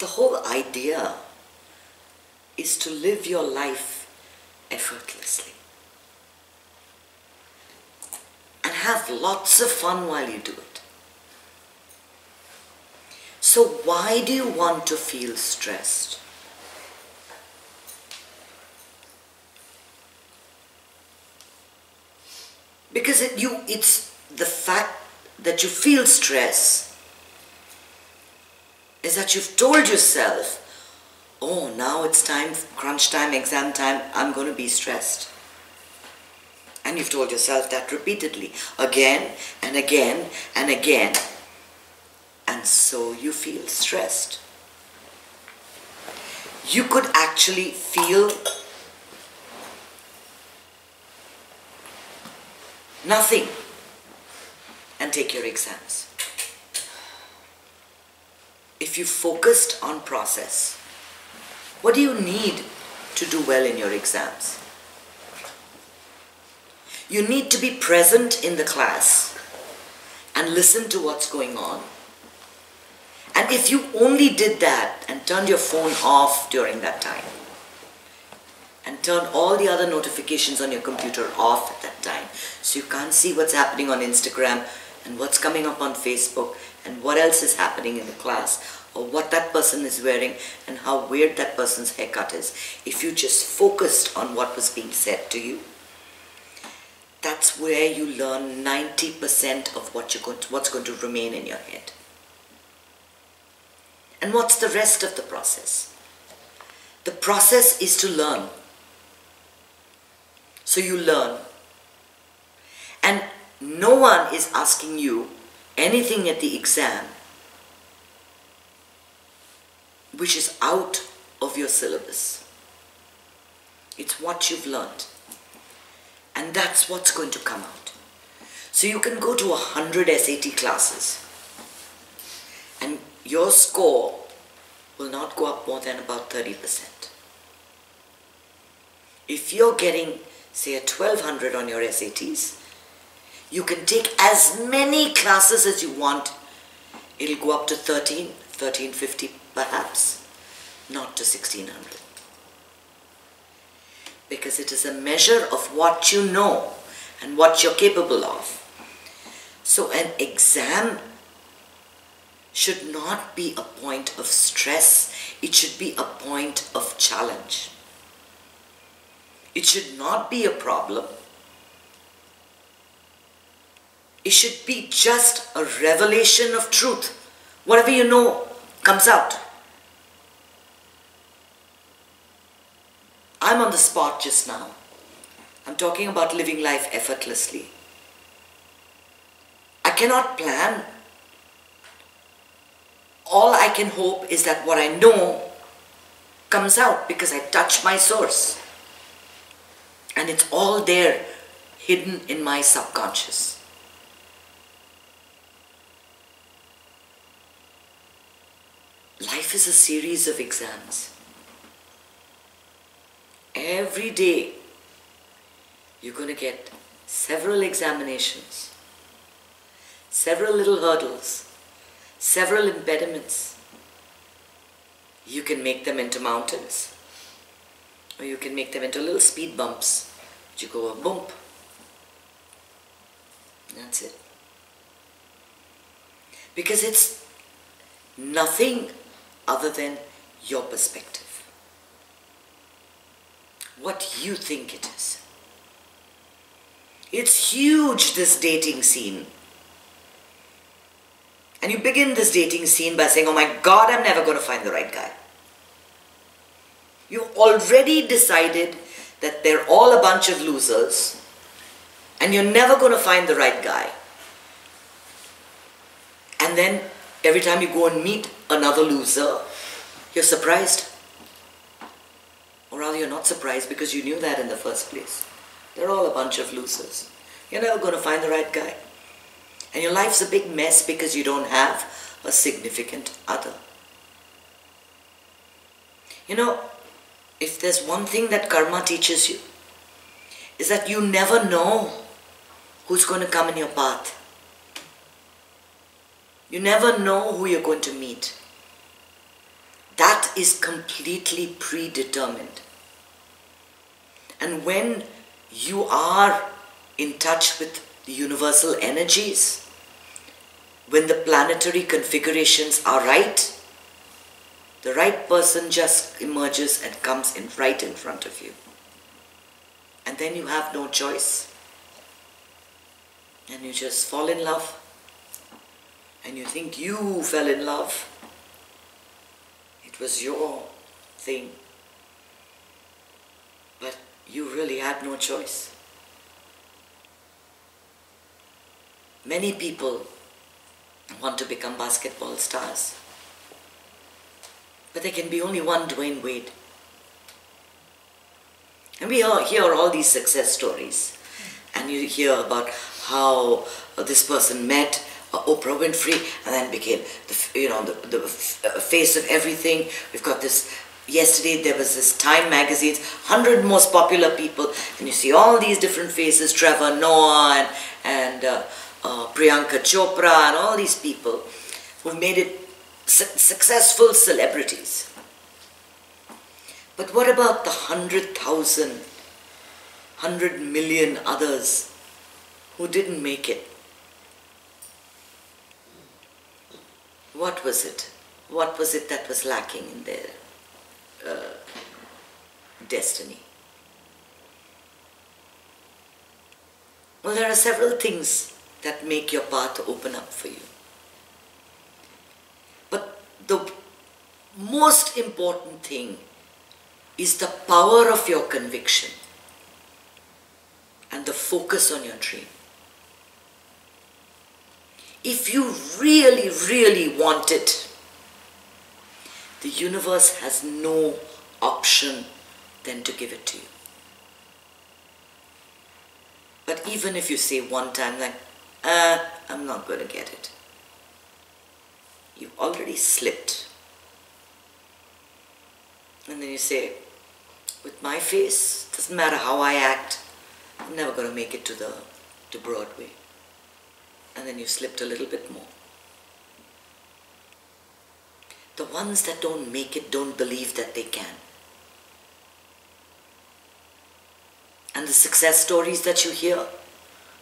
The whole idea is to live your life effortlessly and have lots of fun while you do it. So why do you want to feel stressed? Because it's the fact that you feel stress is that you've told yourself, oh, now it's time, crunch time, exam time, I'm going to be stressed. And you've told yourself that repeatedly, again and again and again. And so you feel stressed. You could actually feel nothing and take your exams. If you focused on process, what do you need to do well in your exams? You need to be present in the class and listen to what's going on. And if you only did that and turned your phone off during that time, and turned all the other notifications on your computer off at that time, so you can't see what's happening on Instagram and what's coming up on Facebook and what else is happening in the class, or what that person is wearing and how weird that person's haircut is. If you just focused on what was being said to you, that's where you learn 90% of what's going to remain in your head. And what's the rest of the process? The process is to learn. So you learn. And no one is asking you anything at the exam which is out of your syllabus. It's what you've learned. And that's what's going to come out. So you can go to 100 SAT classes and your score will not go up more than about 30%. If you're getting, say, a 1200 on your SATs, you can take as many classes as you want. It'll go up to 1350 perhaps, not to 1600. Because it is a measure of what you know and what you're capable of. So an exam should not be a point of stress. It should be a point of challenge. It should not be a problem. It should be just a revelation of truth. Whatever you know comes out. I'm on the spot just now. I'm talking about living life effortlessly. I cannot plan. All I can hope is that what I know comes out because I touch my source. And it's all there, hidden in my subconscious. Life is a series of exams. Every day, you're going to get several examinations, several little hurdles, several impediments. You can make them into mountains, or you can make them into little speed bumps. You go a bump. That's it. Because it's nothing other than your perspective. What you think it is. It's huge, this dating scene. And you begin this dating scene by saying, oh my God, I'm never going to find the right guy. You already decided that they're all a bunch of losers and you're never going to find the right guy. And then every time you go and meet another loser, you're surprised. Or rather, you're not surprised because you knew that in the first place. They're all a bunch of losers. You're never going to find the right guy. And your life's a big mess because you don't have a significant other. You know, if there's one thing that karma teaches you, is that you never know who's going to come in your path. You never know who you're going to meet. that is completely predetermined. And when you are in touch with the universal energies, when the planetary configurations are right, the right person just emerges and comes in right in front of you. And then you have no choice. And you just fall in love. And you think you fell in love. It was your thing. But you really had no choice. Many people want to become basketball stars. But there can be only one Dwayne Wade. And we hear all these success stories. And you hear about how this person met Oprah Winfrey and then became the face of everything. We've got this, yesterday there was this Time magazine's 100 most popular people, and you see all these different faces, Trevor Noah and Priyanka Chopra and all these people who've made it successful celebrities. But what about the 100,000, 100 million others who didn't make it? What was it? What was it that was lacking in their destiny? Well, there are several things that make your path open up for you. But the most important thing is the power of your conviction and the focus on your dream. If you really, really want it, the universe has no option than to give it to you. But even if you say one time like, I'm not going to get it, you've already slipped. And then you say, with my face, doesn't matter how I act, I'm never going to make it to Broadway. And then you slipped a little bit more. The ones that don't make it don't believe that they can. And the success stories that you hear,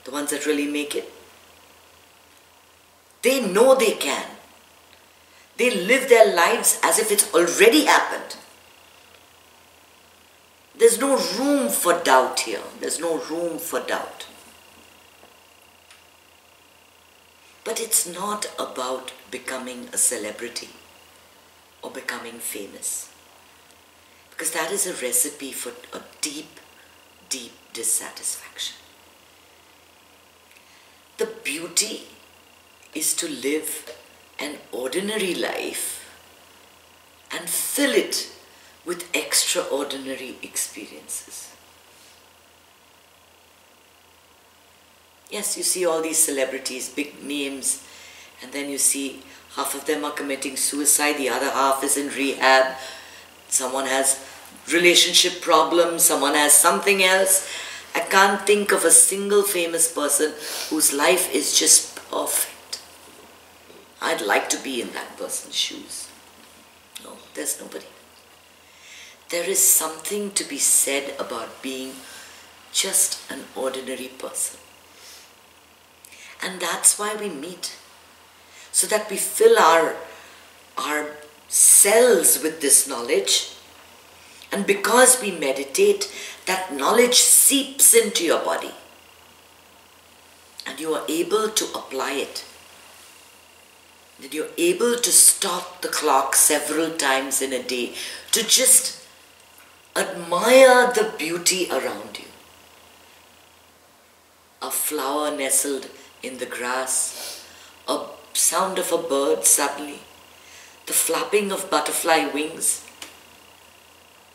the ones that really make it, they know they can. They live their lives as if it's already happened. There's no room for doubt here. There's no room for doubt. But it's not about becoming a celebrity or becoming famous. Because that is a recipe for a deep, deep dissatisfaction. The beauty is to live an ordinary life and fill it with extraordinary experiences. Yes, you see all these celebrities, big names, and then you see half of them are committing suicide, the other half is in rehab, someone has relationship problems, someone has something else. I can't think of a single famous person whose life is just perfect. I'd like to be in that person's shoes. No, there's nobody. There is something to be said about being just an ordinary person. And that's why we meet, so that we fill our cells with this knowledge. And because we meditate, that knowledge seeps into your body. And you are able to apply it. That you're able to stop the clock several times in a day to just admire the beauty around you. A flower nestled in the grass, a sound of a bird suddenly, the flapping of butterfly wings,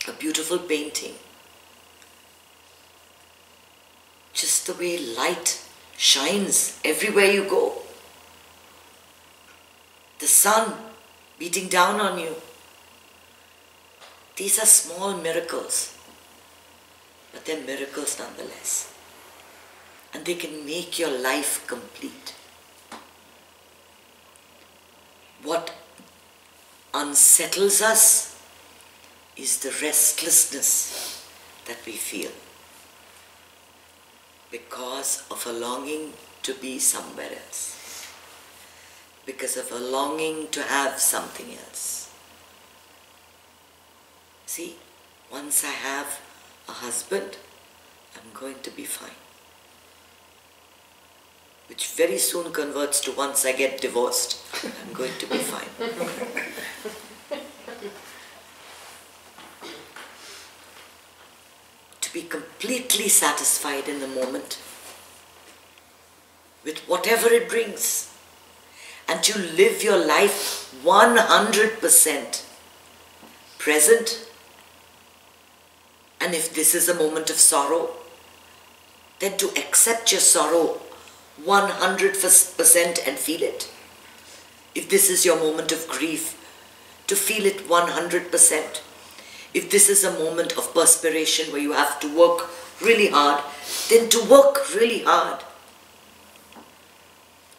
a beautiful painting. Just the way light shines everywhere you go. The sun beating down on you. These are small miracles, but they're miracles nonetheless. And they can make your life complete. What unsettles us is the restlessness that we feel because of a longing to be somewhere else, because of a longing to have something else. See, once I have a husband, I'm going to be fine. Which very soon converts to once I get divorced, I'm going to be fine. To be completely satisfied in the moment with whatever it brings, and to live your life 100% present. And if this is a moment of sorrow, then to accept your sorrow 100% and feel it. If this is your moment of grief, to feel it 100%. If this is a moment of perspiration where you have to work really hard, then to work really hard.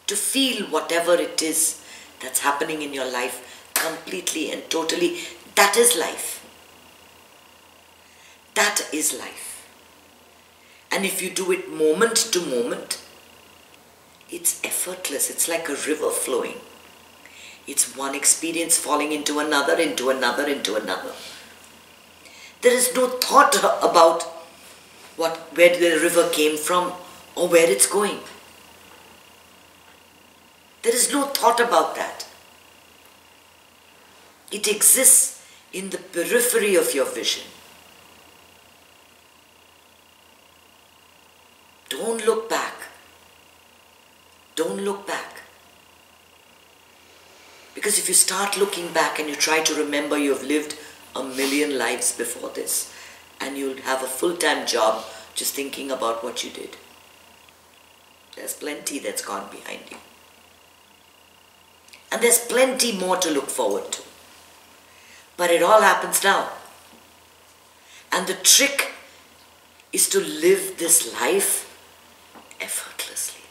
To feel whatever it is that's happening in your life completely and totally. That is life. That is life. And if you do it moment to moment, it's effortless. It's like a river flowing. It's one experience falling into another, into another, into another. There is no thought about where the river came from or where it's going. There is no thought about that. It exists in the periphery of your vision. Don't look back. Don't look back. Because if you start looking back and you try to remember, you have lived 1,000,000 lives before this, and you'll have a full-time job just thinking about what you did. There's plenty that's gone behind you. And there's plenty more to look forward to. But it all happens now. And the trick is to live this life effortlessly.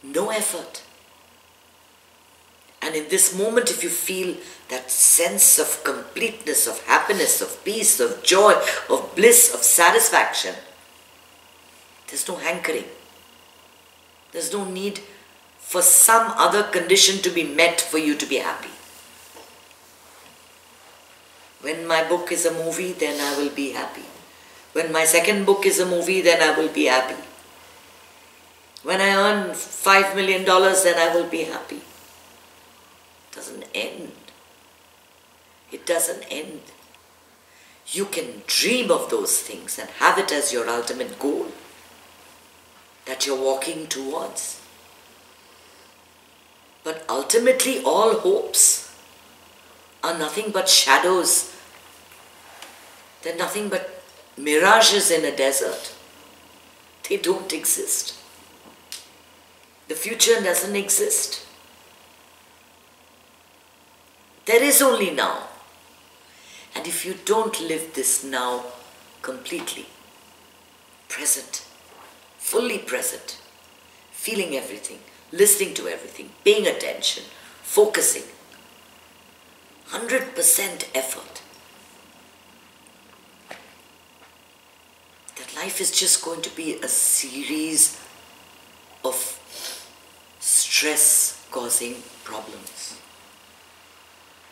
No effort. And in this moment, if you feel that sense of completeness, of happiness, of peace, of joy, of bliss, of satisfaction, there's no hankering. There's no need for some other condition to be met for you to be happy. When my book is a movie, then I will be happy. When my second book is a movie, then I will be happy. When I earn $5 million, then I will be happy. It doesn't end. It doesn't end. You can dream of those things and have it as your ultimate goal that you're walking towards. But ultimately, all hopes are nothing but shadows. They're nothing but mirages in a desert. They don't exist. The future doesn't exist. There is only now. And if you don't live this now completely, present, fully present, feeling everything, listening to everything, paying attention, focusing, 100% effort, that life is just going to be a series of stress-causing problems.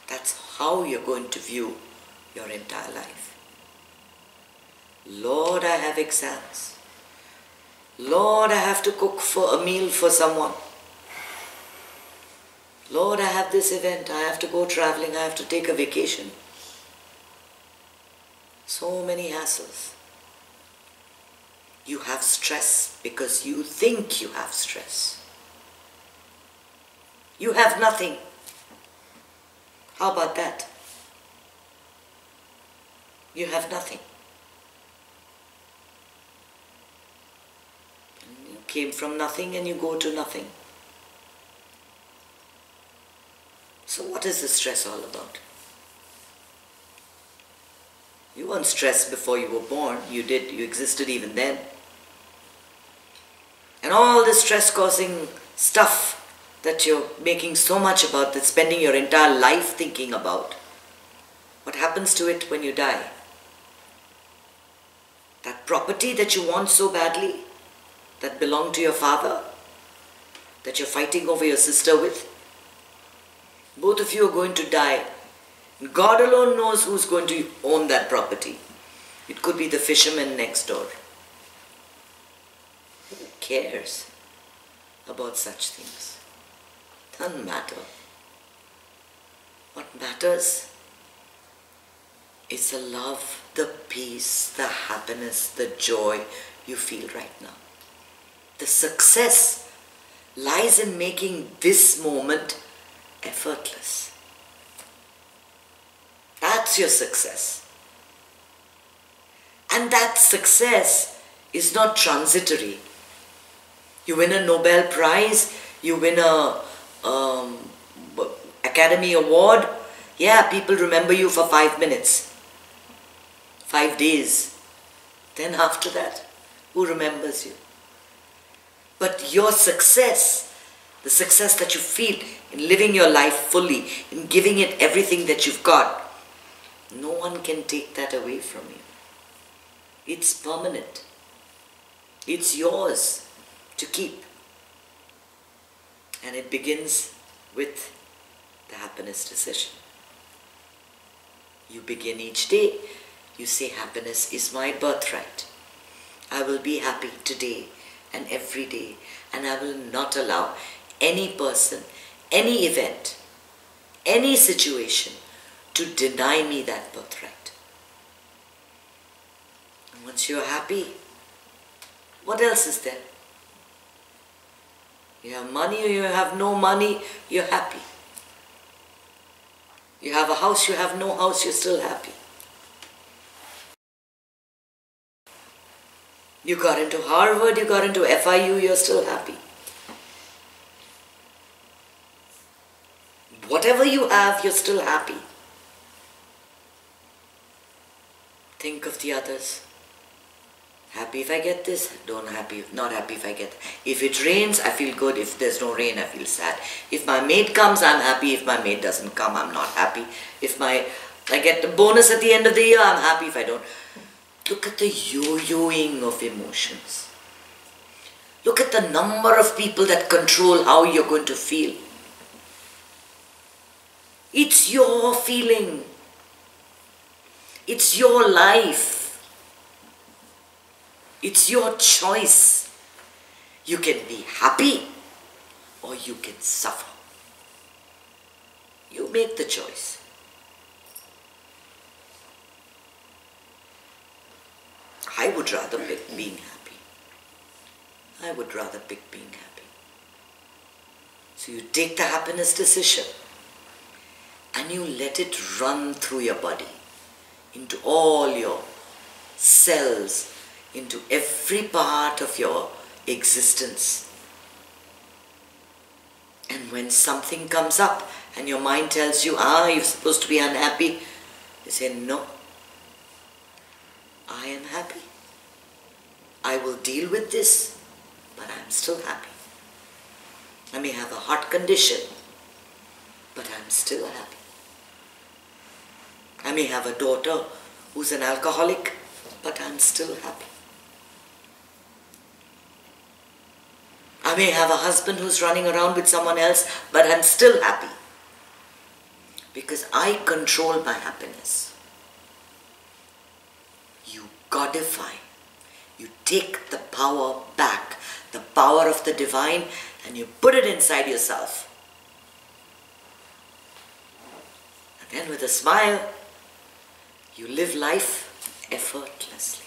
That's how you're going to view your entire life. Lord, I have exams. Lord, I have to cook for a meal for someone. Lord, I have this event. I have to go traveling. I have to take a vacation. So many hassles. You have stress because you think you have stress. You have nothing. How about that? You have nothing. And you came from nothing and you go to nothing. So what is the stress all about? You weren't stressed before you were born. You existed even then. And all this stress-causing stuff that you're making so much about, that spending your entire life thinking about, what happens to it when you die? That property that you want so badly, that belonged to your father, that you're fighting over your sister with, both of you are going to die. God alone knows who's going to own that property. It could be the fisherman next door. Who cares about such things? Doesn't matter. What matters is the love, the peace, the happiness, the joy you feel right now. The success lies in making this moment effortless. That's your success. And that success is not transitory. You win a Nobel Prize, you win a Academy Award, yeah, people remember you for 5 minutes, 5 days. Then after that, who remembers you? But your success, the success that you feel in living your life fully, in giving it everything that you've got, no one can take that away from you. It's permanent. It's yours to keep. And it begins with the happiness decision. You begin each day, you say, happiness is my birthright. I will be happy today and every day, and I will not allow any person, any event, any situation to deny me that birthright. And once you're happy, what else is there? You have money or you have no money, you're happy. You have a house, you have no house, you're still happy. You got into Harvard, you got into FIU, you're still happy. Whatever you have, you're still happy. Think of the others. Happy if I get this, not happy if I get that. If it rains, I feel good. If there's no rain, I feel sad. If my maid comes, I'm happy. If my maid doesn't come, I'm not happy. If I get the bonus at the end of the year, I'm happy. If I don't. Look at the yo-yoing of emotions. Look at the number of people that control how you're going to feel. It's your feeling. It's your life. It's your choice. You can be happy or you can suffer. You make the choice. I would rather pick being happy. I would rather pick being happy. So you take the happiness decision and you let it run through your body, into all your cells, into every part of your existence. And when something comes up and your mind tells you, you're supposed to be unhappy, you say, no, I am happy. I will deal with this, but I'm still happy. I may have a heart condition, but I'm still happy. I may have a daughter who's an alcoholic, but I'm still happy. I may have a husband who's running around with someone else, but I'm still happy. Because I control my happiness. You godify. You take the power back, the power of the divine, and you put it inside yourself. And then with a smile, you live life effortlessly.